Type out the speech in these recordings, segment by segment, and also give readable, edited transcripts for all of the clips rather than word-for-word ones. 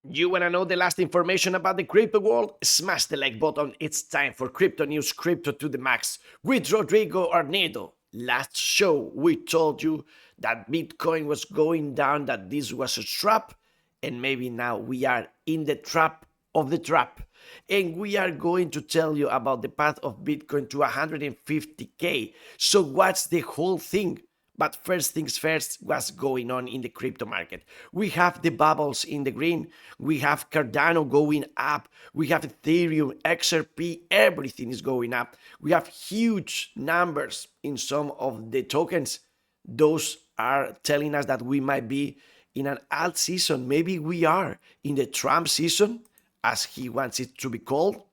You want to know the last information about the crypto world? Smash the like button. It's time for Crypto News, Crypto to the Max with Rodrigo Arnedo. Last show, we told you that Bitcoin was going down, that this was a trap, and maybe now we are in the trap of the trap. And we are going to tell you about the path of Bitcoin to 150K. So, what's the whole thing? But first things first, what's going on in the crypto market? We have the bubbles in the green. We have Cardano going up. We have Ethereum, XRP, everything is going up. We have huge numbers in some of the tokens. Those are telling us that we might be in an alt season. Maybe we are in the Trump season, as he wants it to be called.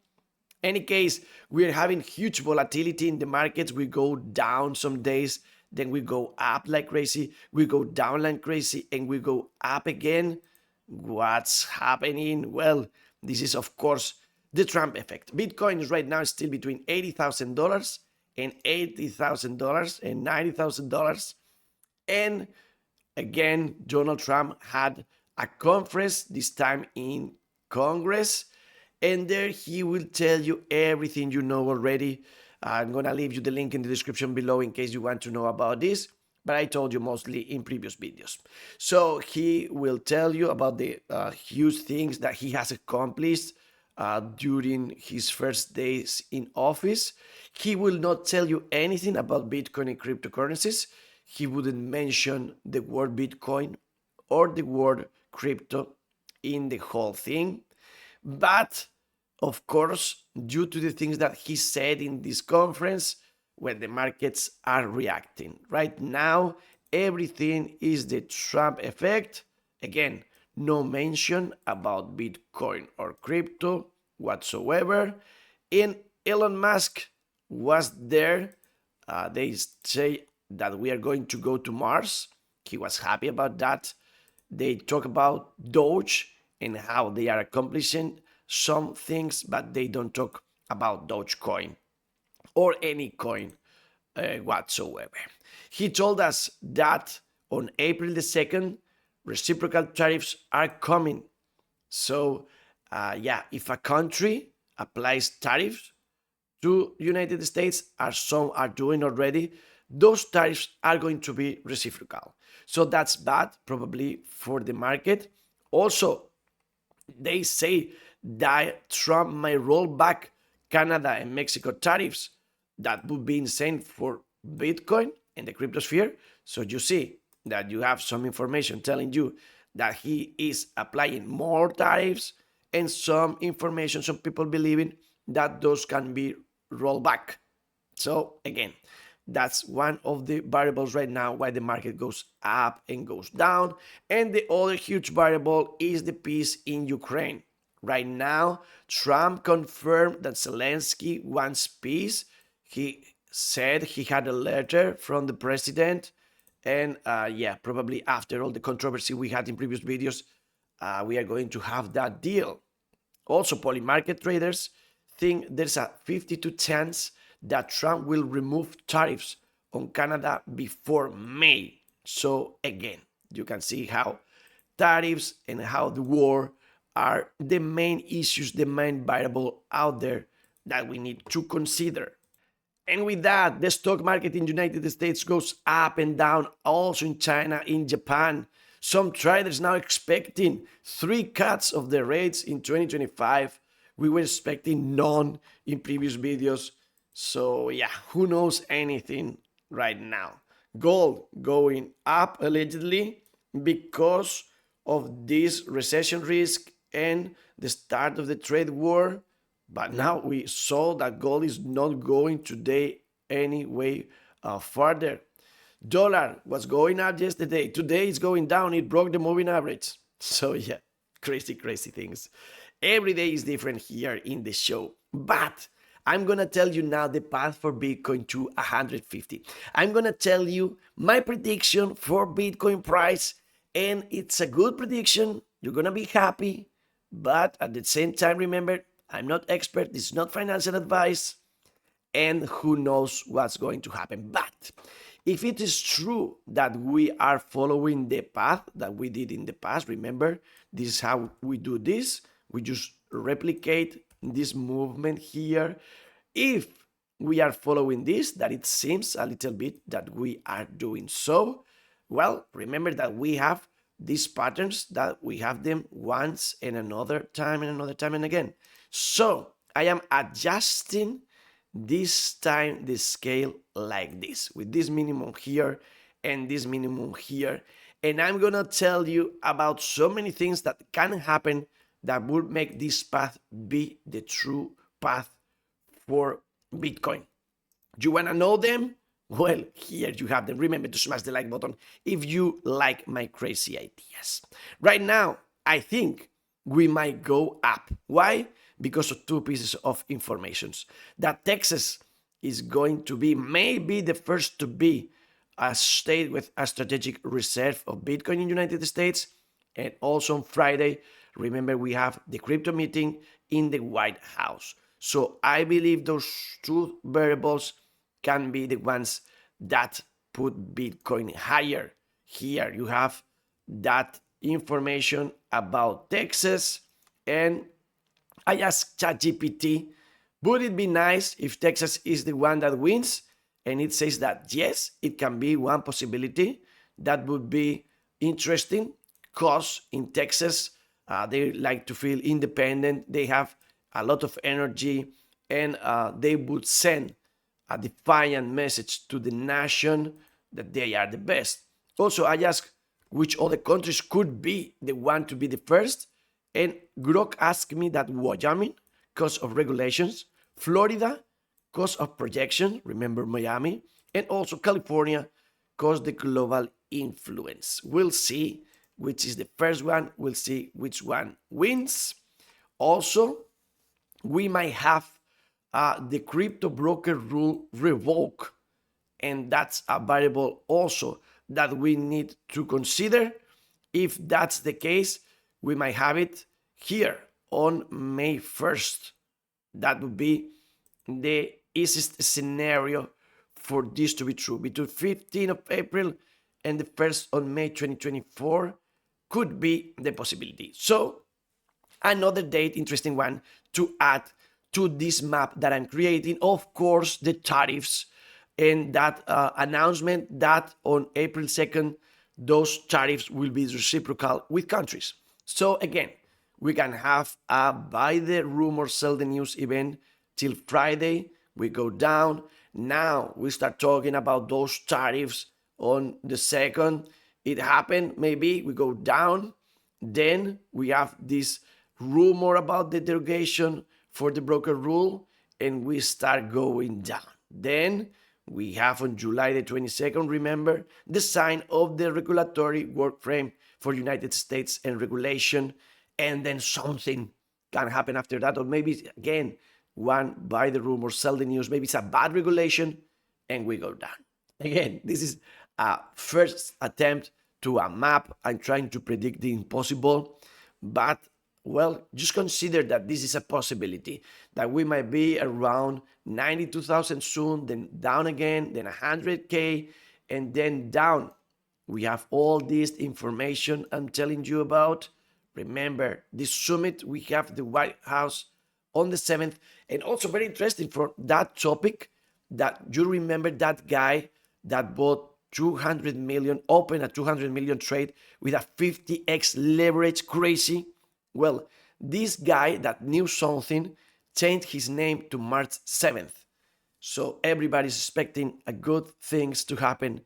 Any case, we're having huge volatility in the markets. We go down some days, then we go up like crazy, we go down like crazy, and we go up again. What's happening? Well, this is, of course, the Trump effect. Bitcoin is right now still between $80,000 and $80,000 and $90,000. And again, Donald Trump had a conference, this time in Congress, and there he will tell you everything you know already. I'm going to leave you the link in the description below in case you want to know about this, but I told you mostly in previous videos. So he will tell you about the huge things that he has accomplished during his first days in office. He will not tell you anything about Bitcoin and cryptocurrencies. He wouldn't mention the word Bitcoin or the word crypto in the whole thing. But of course, due to the things that he said in this conference, when the markets are reacting. Right now, everything is the Trump effect. Again, no mention about Bitcoin or crypto whatsoever. And Elon Musk was there. They say that we are going to go to Mars. He was happy about that. They talk about Doge and how they are accomplishing some things, but they don't talk about Dogecoin or any coin whatsoever. He told us that on April the 2nd, reciprocal tariffs are coming. So, if a country applies tariffs to United States, as some are doing already, those tariffs are going to be reciprocal. So that's bad, probably for the market. Also, they say that Trump might roll back Canada and Mexico tariffs. That would be insane for Bitcoin and the crypto sphere. So you see that you have some information telling you that he is applying more tariffs, and some information, some people believing that those can be rolled back. So again, that's one of the variables right now why the market goes up and goes down. And the other huge variable is the peace in Ukraine. Right now, Trump confirmed that Zelensky wants peace. He said he had a letter from the president. And probably after all the controversy we had in previous videos, we are going to have that deal. Also, polymarket traders think there's a 52 chance that Trump will remove tariffs on Canada before May. So again, you can see how tariffs and how the war are the main issues, the main variable out there that we need to consider. And with that, the stock market in the United States goes up and down, also in China, in Japan. Some traders now expecting 3 cuts of the rates in 2025. We were expecting none in previous videos. So who knows anything right now? Gold going up allegedly because of this recession risk and the start of the trade war. But now we saw that gold is not going today any way further. Dollar was going up yesterday. Today it's going down. It broke the moving average. So crazy things. Every day is different here in the show. But I'm going to tell you now the path for Bitcoin to 150. I'm going to tell you my prediction for Bitcoin price, and it's a good prediction. You're going to be happy, but at the same time, remember, I'm not expert. This is not financial advice, and who knows what's going to happen. But if it is true that we are following the path that we did in the past, remember This is how we do this. We just replicate this movement here. If we are following this, that it seems a little bit that we are doing so, well, remember that we have these patterns, that we have them once and another time and another time and again. So I am adjusting this time the scale like this, with this minimum here and this minimum here. And I'm gonna tell you about so many things that can happen that would make this path be the true path for Bitcoin. You wanna know them? Well, here you have them. Remember to smash the like button if you like my crazy ideas. Right now, I think we might go up. Why? Because of two pieces of information. That Texas is going to be maybe the first to be a state with a strategic reserve of Bitcoin in the United States. And also on Friday, remember we have the crypto meeting in the White House. So I believe those two variables can be the ones that put Bitcoin higher. Here you have that information about Texas, and I asked ChatGPT, would it be nice if Texas is the one that wins? And it says that yes, it can be one possibility. That would be interesting because in Texas, they like to feel independent. They have a lot of energy, and they would send a defiant message to the nation that they are the best. Also, I asked which other countries could be the one to be the first, and Grok asked me that Wyoming, because of regulations, Florida, because of projection, remember Miami, and also California, because the global influence. We'll see which is the first one. We'll see which one wins. Also, we might have the crypto broker rule revoke, and that's a variable also that we need to consider. If that's the case, we might have it here on May 1st. That would be the easiest scenario for this to be true. Between 15th of April and the 1st on May 2024 could be the possibility. So another date, interesting one to add to this map that I'm creating, of course, the tariffs and that announcement that on April 2nd, those tariffs will be reciprocal with countries. So again, we can have a buy the rumor, sell the news event till Friday. We go down. Now we start talking about those tariffs on the 2nd. It happened, maybe we go down. Then we have this rumor about the derogation for the broker rule, and we start going down. Then we have on July the 22nd, remember, the sign of the regulatory work frame for United States and regulation, and then something can happen after that, or maybe again, one buy the rumor, sell the news, maybe it's a bad regulation, and we go down. Again, this is a first attempt to a map. I'm trying to predict the impossible, but well, just consider that this is a possibility, that we might be around 92,000 soon, then down again, then 100K, and then down. We have all this information I'm telling you about. Remember, this summit, we have the White House on the 7th, and also very interesting for that topic, that you remember that guy that bought 200 million, opened a 200 million trade with a 50x leverage, crazy. Well, this guy that knew something changed his name to March 7th. So everybody's expecting a good things to happen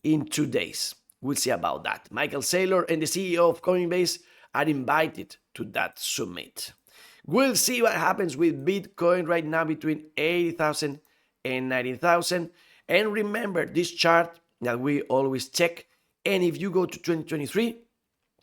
in 2 days. We'll see about that. Michael Saylor and the CEO of Coinbase are invited to that summit. We'll see what happens with Bitcoin right now between 80,000 and 90,000. And remember this chart that we always check. And if you go to 2023,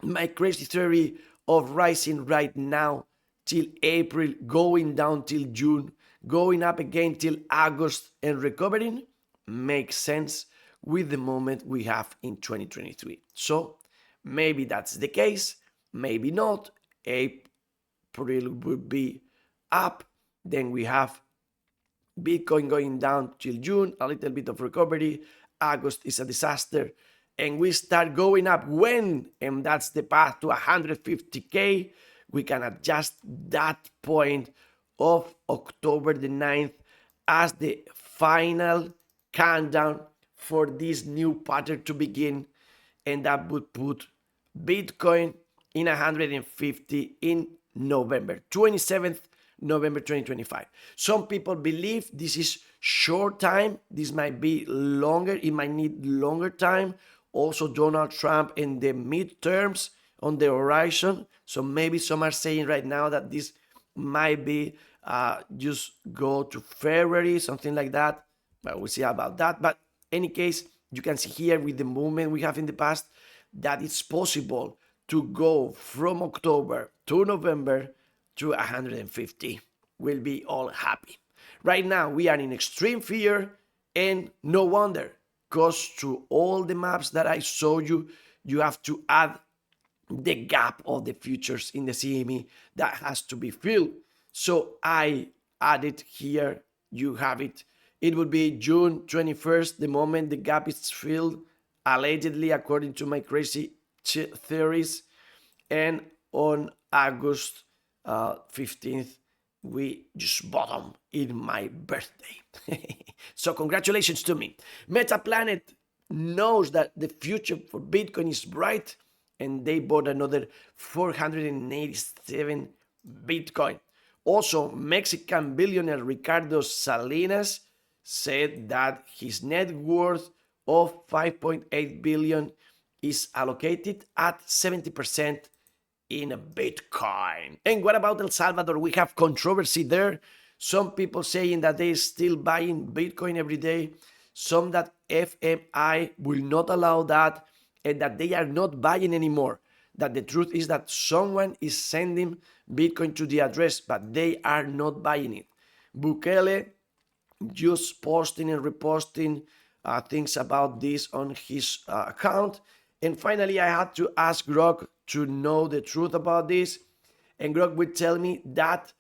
my crazy theory of rising right now till April, going down till June, going up again till August, and recovering makes sense with the moment we have in 2023. So maybe that's the case, maybe not. April would be up, then we have Bitcoin going down till June, a little bit of recovery. August is a disaster, and we start going up when, and that's the path to 150K, we can adjust that point of October the 9th as the final countdown for this new pattern to begin, and that would put Bitcoin in 150 in November 27th, November 2025. Some people believe this is short time. This might be longer. It might need longer time. Also, Donald Trump in the midterms on the horizon. So maybe some are saying right now that this might be just go to February, something like that. But we'll see about that. But any case, you can see here with the movement we have in the past that it's possible to go from October to November to 150. We'll be all happy. Right now, we are in extreme fear, and no wonder, because to all the maps that I showed you, you have to add the gap of the futures in the CME that has to be filled. So I added here, you have it. It would be June 21st, the moment the gap is filled, allegedly, according to my crazy theories. And on August 15th, we just bottom in my birthday. So congratulations to me. Metaplanet knows that the future for Bitcoin is bright, and they bought another 487 Bitcoin. Also, Mexican billionaire Ricardo Salinas said that his net worth of 5.8 billion is allocated at 70% in a Bitcoin. And what about El Salvador? We have controversy there. Some people saying that they're still buying Bitcoin every day. Some that FMI will not allow that, and that they are not buying anymore. That the truth is that someone is sending Bitcoin to the address, but they are not buying it. Bukele just posting and reposting things about this on his account. And finally, I had to ask Grok to know the truth about this. And Grok would tell me that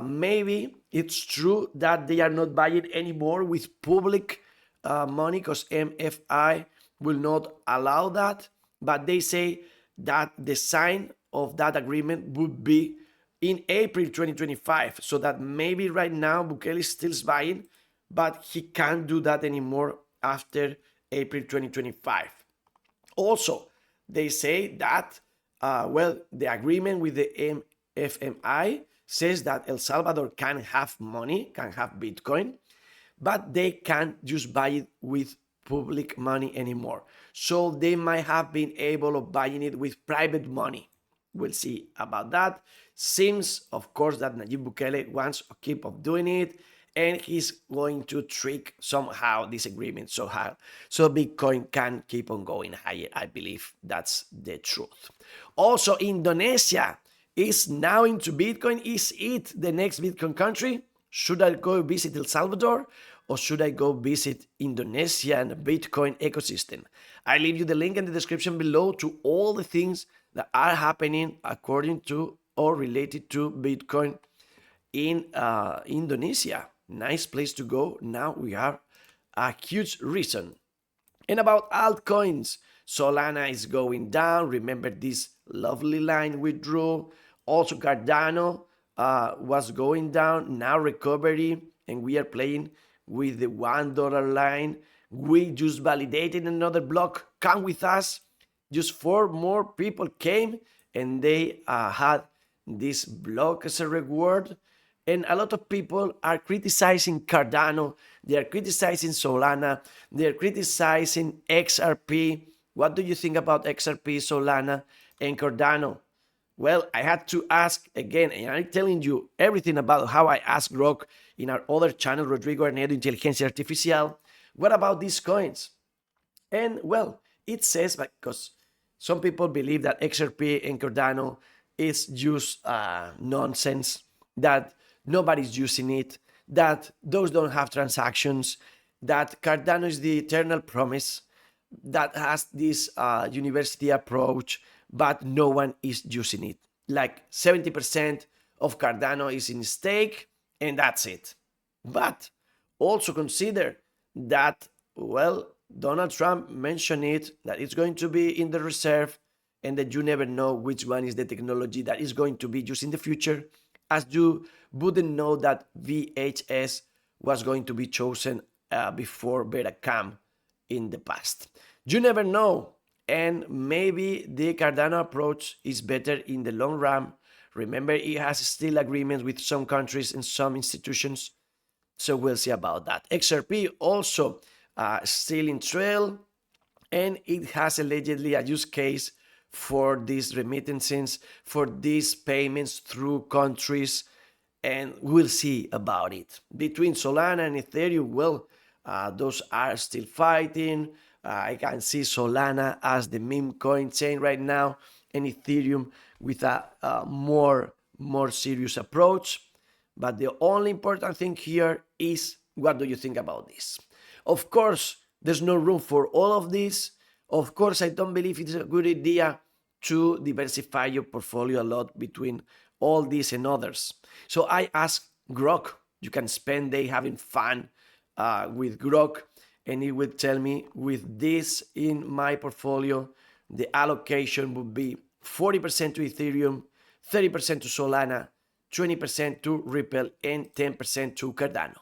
maybe it's true that they are not buying anymore with public money, because MFI will not allow that. But they say that the sign of that agreement would be in April 2025. So that maybe right now Bukele is still buying, but he can't do that anymore after April 2025. Also, they say that, the agreement with the FMI says that El Salvador can have money, can have Bitcoin, but they can't just buy it with public money anymore. So they might have been able of buying it with private money. We'll see about that. Seems, of course, that Nayib Bukele wants to keep on doing it, and he's going to trick somehow this agreement so Bitcoin can keep on going higher. I believe that's the truth. Also, Indonesia is now into Bitcoin. Is it the next Bitcoin country? Should I go visit El Salvador, or should I go visit Indonesia and the Bitcoin ecosystem? I leave you the link in the description below to all the things that are happening according to or related to Bitcoin in Indonesia. Nice place to go. Now we have a huge reason. And about altcoins, Solana is going down. Remember this lovely line we drew. Also, Cardano was going down. Now recovery, and we are playing with the $1 line. We just validated another block. Come with us. Just 4 more people came, and they had this block as a reward. And a lot of people are criticizing Cardano. They are criticizing Solana. They are criticizing XRP. What do you think about XRP, Solana, and Cardano? Well, I had to ask again, and I'm telling you everything about how I asked Grok in our other channel, Rodrigo Arnedo, Inteligencia Artificial. What about these coins? And well, it says, because some people believe that XRP and Cardano is just nonsense, that nobody's using it, that those don't have transactions, that Cardano is the eternal promise, that has this university approach, but no one is using it. Like 70% of Cardano is in stake, and that's it. But also consider that, well, Donald Trump mentioned it, that it's going to be in the reserve, and that you never know which one is the technology that is going to be used in the future, as you wouldn't know that VHS was going to be chosen before Betacam in the past. You never know, and maybe the Cardano approach is better in the long run. Remember, it has still agreements with some countries and some institutions, so we'll see about that. XRP also still in trail, and it has allegedly a use case for these remittances, for these payments through countries, and we'll see about it. Between Solana and Ethereum, well, those are still fighting. I can see Solana as the meme coin chain right now, and Ethereum with a more serious approach. But the only important thing here is, what do you think about this? Of course, there's no room for all of this. Of course, I don't believe it's a good idea to diversify your portfolio a lot between all these and others. So I asked Grok. You can spend day having fun with Grok, and it will tell me, with this in my portfolio, the allocation would be 40% to Ethereum, 30% to Solana, 20% to Ripple, and 10% to Cardano.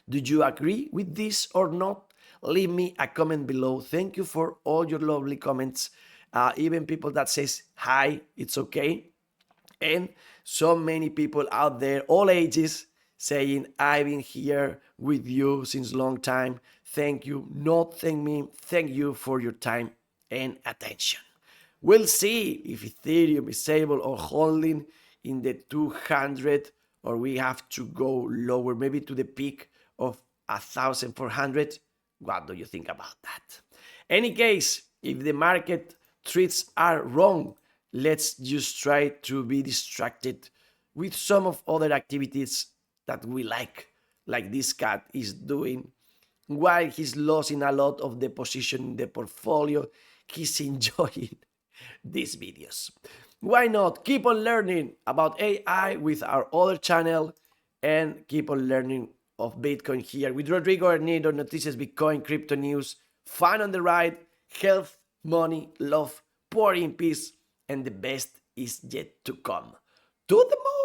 Do you agree with this or not? Leave me a comment below. Thank you for all your lovely comments. Even people that says hi, it's okay. And so many people out there, all ages, saying, I've been here with you since long time. Thank you. Not thank me. Thank you for your time and attention. We'll see if Ethereum is able or holding in the 200, or we have to go lower, maybe to the peak of 1,400. What do you think about that? Any case, if the market treats are wrong, let's just try to be distracted with some of other activities that we like this cat is doing. While he's losing a lot of the position in the portfolio, he's enjoying these videos. Why not keep on learning about AI with our other channel, and keep on learning of Bitcoin here with Rodrigo Arnedo, Noticias Bitcoin, Crypto News, fun on the ride, health, money, love, power in peace, and the best is yet to come. To the moon!